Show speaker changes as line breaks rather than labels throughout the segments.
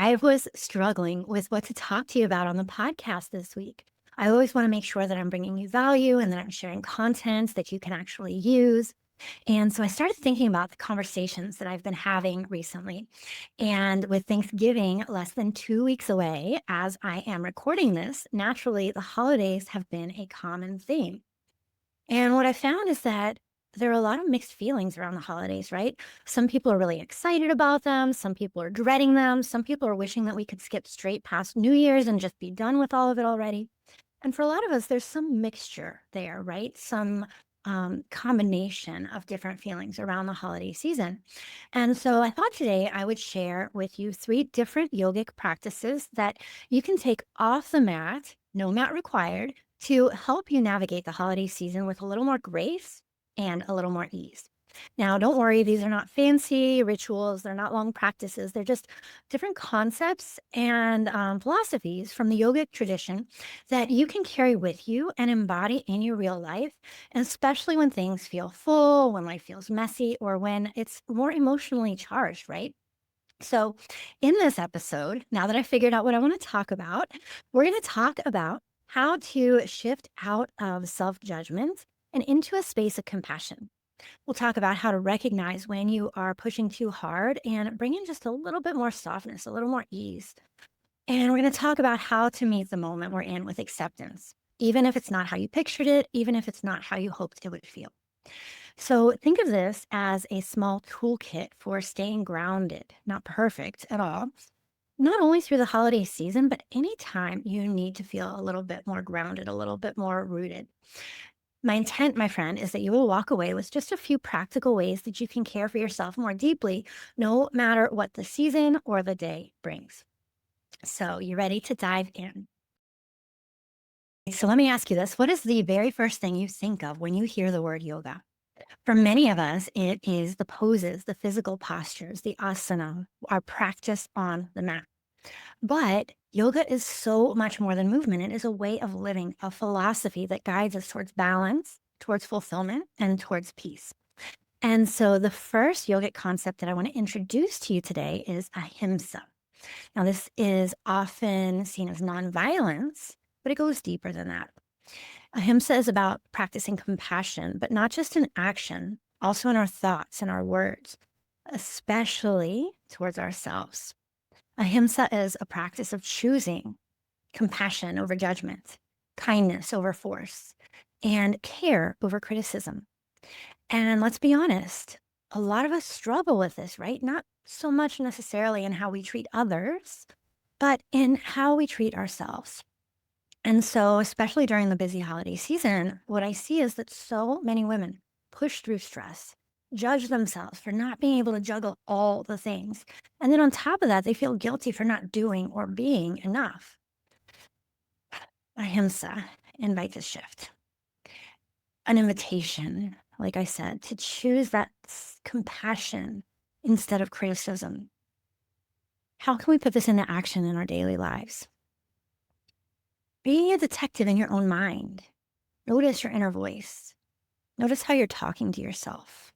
I was struggling with what to talk to you about on the podcast this week. I always want to make sure that I'm bringing you value and that I'm sharing content that you can actually use. And so I started thinking about the conversations that I've been having recently. And with Thanksgiving less than 2 weeks away, as I am recording this, naturally the holidays have been a common theme. And what I found is that there are a lot of mixed feelings around the holidays, right? Some people are really excited about them. Some people are dreading them. Some people are wishing that we could skip straight past New Year's and just be done with all of it already. And for a lot of us, there's some mixture there, right? Some combination of different feelings around the holiday season. And so I thought today I would share with you three different yogic practices that you can take off the mat, no mat required, to help you navigate the holiday season with a little more grace and a little more ease. Now, don't worry, these are not fancy rituals. They're not long practices. They're just different concepts and philosophies from the yogic tradition that you can carry with you and embody in your real life, and especially when things feel full, when life feels messy, or when it's more emotionally charged, right? So, in this episode, now that I figured out what I want to talk about, we're going to talk about how to shift out of self judgment and into a space of compassion. We'll talk about how to recognize when you are pushing too hard and bring in just a little bit more softness, a little more ease. And we're going to talk about how to meet the moment we're in with acceptance, even if it's not how you pictured it, even if it's not how you hoped it would feel. So think of this as a small toolkit for staying grounded, not perfect at all, not only through the holiday season, but anytime you need to feel a little bit more grounded, a little bit more rooted. My intent, my friend, is that you will walk away with just a few practical ways that you can care for yourself more deeply, no matter what the season or the day brings. So, you ready to dive in? So, let me ask you this. What is the very first thing you think of when you hear the word yoga? For many of us, it is the poses, the physical postures, the asana, our practice on the mat. But yoga is so much more than movement. It is a way of living, a philosophy that guides us towards balance, towards fulfillment, and towards peace. And so the first yogic concept that I want to introduce to you today is ahimsa. Now, this is often seen as nonviolence, but it goes deeper than that. Ahimsa is about practicing compassion, but not just in action, also in our thoughts and our words, especially towards ourselves. Ahimsa is a practice of choosing compassion over judgment, kindness over force, and care over criticism. And let's be honest, a lot of us struggle with this, right? Not so much necessarily in how we treat others, but in how we treat ourselves. And so, especially during the busy holiday season, what I see is that so many women push through stress, judge themselves for not being able to juggle all the things. And then on top of that, they feel guilty for not doing or being enough. Ahimsa invites a shift, an invitation, like I said, to choose that compassion instead of criticism. How can we put this into action in our daily lives? Be a detective in your own mind. Notice your inner voice. Notice how you're talking to yourself.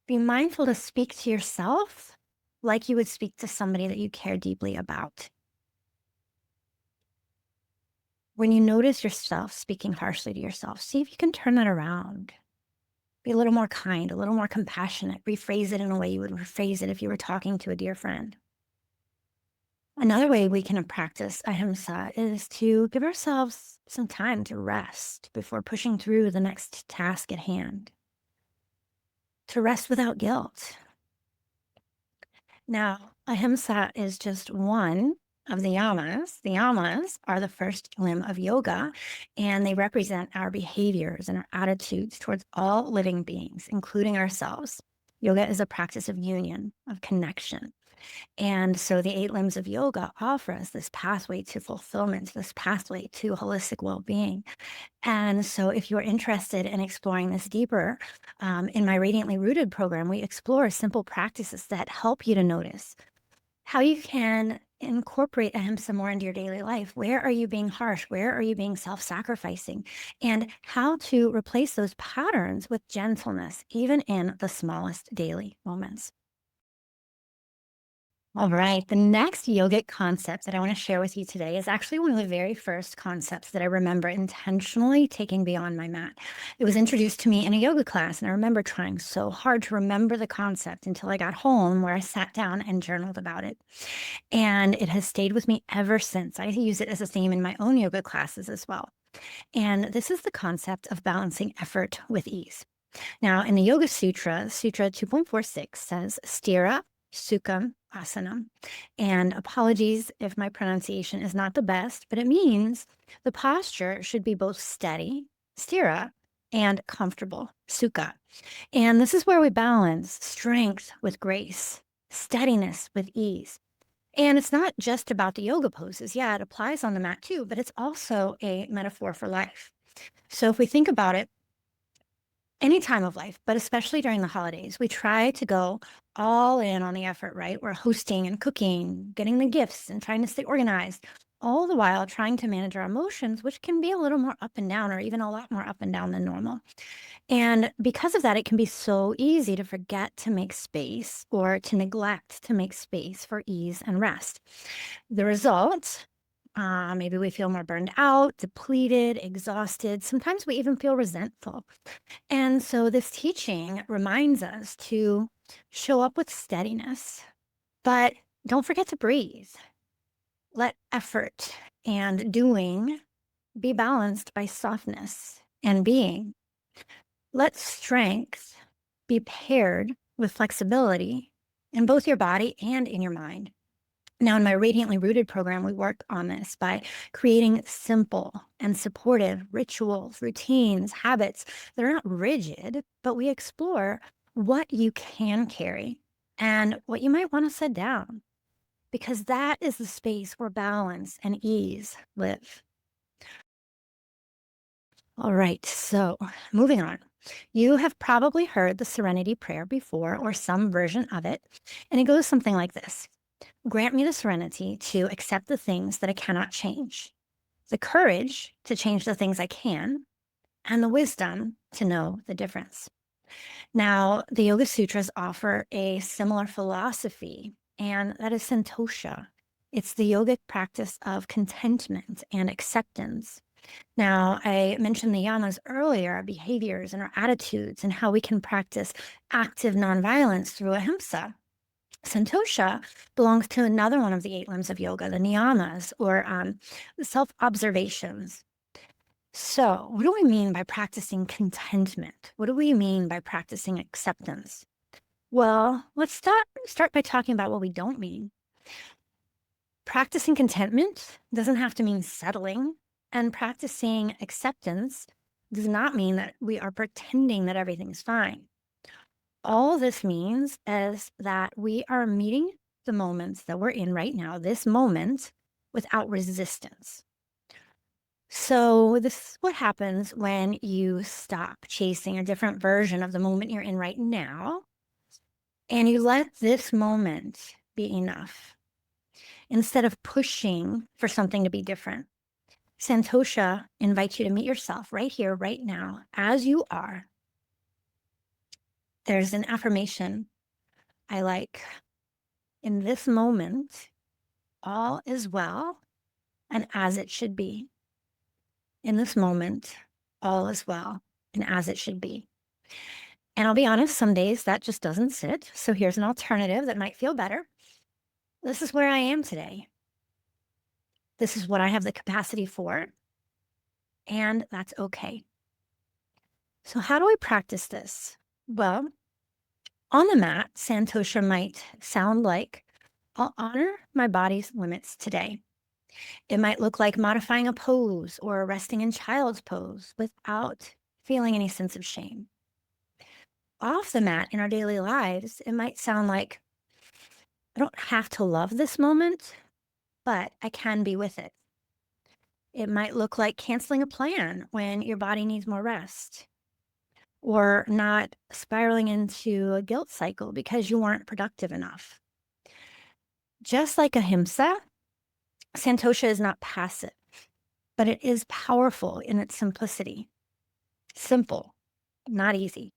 Be mindful to speak to yourself like you would speak to somebody that you care deeply about. When you notice yourself speaking harshly to yourself, see if you can turn that around. Be a little more kind, a little more compassionate. Rephrase it in a way you would rephrase it if you were talking to a dear friend. Another way we can practice ahimsa is to give ourselves some time to rest before pushing through the next task at hand, to rest without guilt. Now, ahimsa is just one of the yamas. The yamas are the first limb of yoga, and they represent our behaviors and our attitudes towards all living beings, including ourselves. Yoga is a practice of union, of connection. And so the eight limbs of yoga offer us this pathway to fulfillment, this pathway to holistic well being. And so, if you're interested in exploring this deeper, in my Radiantly Rooted program, we explore simple practices that help you to notice how you can incorporate ahimsa more into your daily life. Where are you being harsh? Where are you being self sacrificing? And how to replace those patterns with gentleness, even in the smallest daily moments. All right. The next yogic concept that I want to share with you today is actually one of the very first concepts that I remember intentionally taking beyond my mat. It was introduced to me in a yoga class, and I remember trying so hard to remember the concept until I got home, where I sat down and journaled about it. And it has stayed with me ever since. I use it as a theme in my own yoga classes as well. And this is the concept of balancing effort with ease. Now, in the Yoga Sutra, Sutra 2.46 says, Stira Sukham Asanam. And apologies if my pronunciation is not the best, but it means the posture should be both steady, stira, and comfortable, sukha. And this is where we balance strength with grace, steadiness with ease. And it's not just about the yoga poses. Yeah, it applies on the mat too, but it's also a metaphor for life. So if we think about it, any time of life, but especially during the holidays, we try to go all in on the effort, right? We're hosting and cooking, getting the gifts and trying to stay organized, all the while trying to manage our emotions, which can be a little more up and down, or even a lot more up and down than normal. And because of that, it can be so easy to forget to make space or to neglect to make space for ease and rest. The result, maybe we feel more burned out, depleted, exhausted. Sometimes we even feel resentful. And so this teaching reminds us to show up with steadiness, but don't forget to breathe. Let effort and doing be balanced by softness and being. Let strength be paired with flexibility in both your body and in your mind. Now, in my Radiantly Rooted program, we work on this by creating simple and supportive rituals, routines, habits that are not rigid, but we explore what you can carry and what you might want to set down, because that is the space where balance and ease live. All right, so moving on. You have probably heard the Serenity Prayer before, or some version of it, and it goes something like this. Grant me the serenity to accept the things that I cannot change, the courage to change the things I can, and the wisdom to know the difference. Now, the Yoga Sutras offer a similar philosophy, and that is Santosha. It's the yogic practice of contentment and acceptance. Now, I mentioned the yamas earlier, our behaviors and our attitudes, and how we can practice active nonviolence through Ahimsa. Santosha belongs to another one of the 8 limbs of yoga, the niyamas, or self-observations. So what do we mean by practicing contentment? What do we mean by practicing acceptance? Well, let's start by talking about what we don't mean. Practicing contentment doesn't have to mean settling, and practicing acceptance does not mean that we are pretending that everything's fine. All this means is that we are meeting the moments that we're in right now, this moment, without resistance. So this is what happens when you stop chasing a different version of the moment you're in right now, and you let this moment be enough instead of pushing for something to be different. Santosha invites you to meet yourself right here, right now, as you are. There's an affirmation I like. In this moment, all is well and as it should be. In this moment, all is well and as it should be. And I'll be honest, some days that just doesn't sit. So here's an alternative that might feel better. This is where I am today. This is what I have the capacity for. And that's okay. So how do I practice this? Well, on the mat, Santosha might sound like, I'll honor my body's limits today. It might look like modifying a pose or resting in child's pose without feeling any sense of shame. Off the mat in our daily lives, it might sound like, I don't have to love this moment, but I can be with it. It might look like canceling a plan when your body needs more rest, or not spiraling into a guilt cycle because you weren't productive enough. Just like Ahimsa, Santosha is not passive, but it is powerful in its simplicity. Simple, not easy.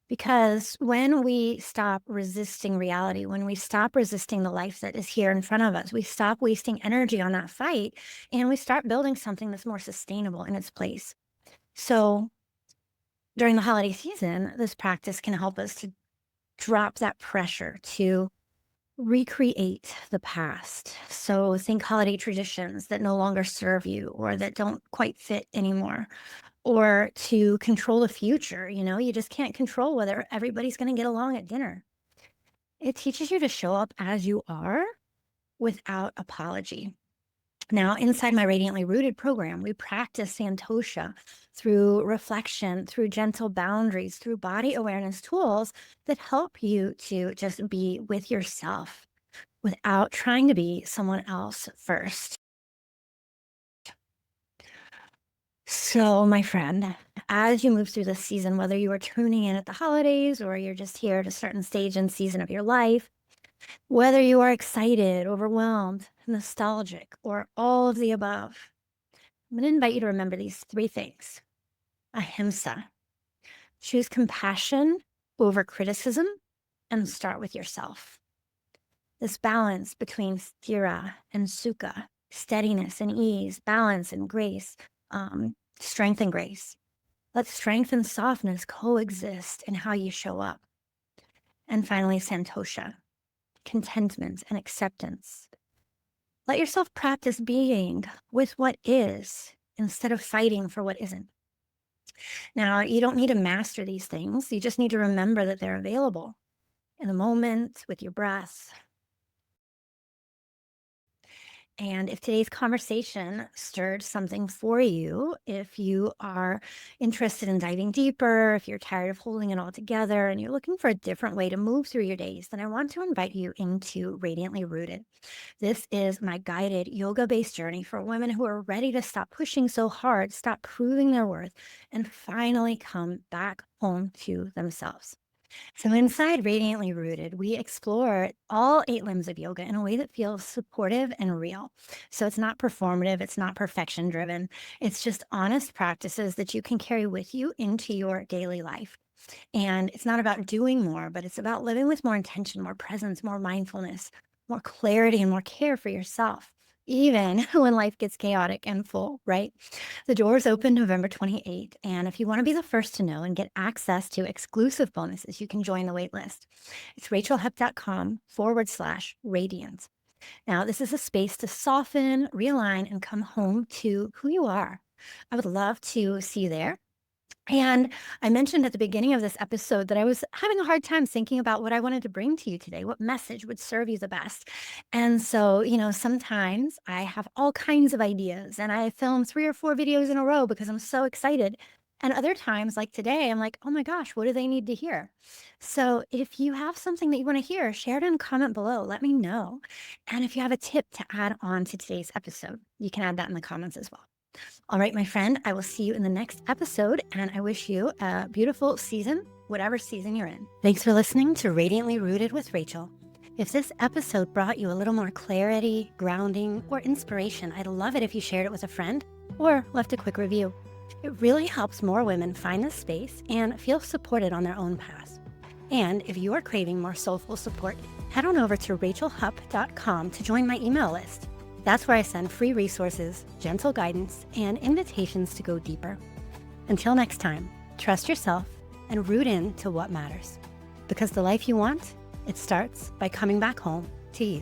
Because when we stop resisting reality, when we stop resisting the life that is here in front of us, we stop wasting energy on that fight and we start building something that's more sustainable in its place. So during the holiday season, this practice can help us to drop that pressure to recreate the past. So think holiday traditions that no longer serve you or that don't quite fit anymore, or to control the future. You just can't control whether everybody's going to get along at dinner. It teaches you to show up as you are without apology. Now, inside my Radiantly Rooted program, we practice Santosha through reflection, through gentle boundaries, through body awareness tools that help you to just be with yourself without trying to be someone else first. So, my friend, as you move through this season, whether you are tuning in at the holidays or you're just here at a certain stage and season of your life, whether you are excited, overwhelmed, nostalgic, or all of the above, I'm going to invite you to remember these three things. Ahimsa. Choose compassion over criticism and start with yourself. This balance between sthira and sukha, steadiness and ease, balance and grace, strength and grace. Let strength and softness coexist in how you show up. And finally, Santosha, contentment and acceptance. Let yourself practice being with what is instead of fighting for what isn't. Now, you don't need to master these things. You just need to remember that they're available in the moment with your breath. And if today's conversation stirred something for you, if you are interested in diving deeper, if you're tired of holding it all together and you're looking for a different way to move through your days, then I want to invite you into Radiantly Rooted. This is my guided yoga-based journey for women who are ready to stop pushing so hard, stop proving their worth, and finally come back home to themselves. So inside Radiantly Rooted, we explore all 8 limbs of yoga in a way that feels supportive and real. So it's not performative, it's not perfection driven. It's just honest practices that you can carry with you into your daily life. And it's not about doing more, but it's about living with more intention, more presence, more mindfulness, more clarity, and more care for yourself, even when life gets chaotic and full, right? The doors open November 28th. And if you want to be the first to know and get access to exclusive bonuses, you can join the wait list. It's rachelhupp.com/radiance. Now, this is a space to soften, realign, and come home to who you are. I would love to see you there. And I mentioned at the beginning of this episode that I was having a hard time thinking about what I wanted to bring to you today, what message would serve you the best. And so, sometimes I have all kinds of ideas and I film 3 or 4 videos in a row because I'm so excited. And other times, like today, I'm like, oh my gosh, what do they need to hear? So if you have something that you want to hear, share it in a comment below. Let me know. And if you have a tip to add on to today's episode, you can add that in the comments as well. All right, my friend, I will see you in the next episode, and I wish you a beautiful season, whatever season you're in. Thanks for listening to Radiantly Rooted with Rachel. If this episode brought you a little more clarity, grounding, or inspiration, I'd love it if you shared it with a friend or left a quick review. It really helps more women find this space and feel supported on their own path. And if you are craving more soulful support, head on over to rachelhupp.com to join my email list. That's where I send free resources, gentle guidance, and invitations to go deeper. Until next time, trust yourself and root in to what matters. Because the life you want, it starts by coming back home to you.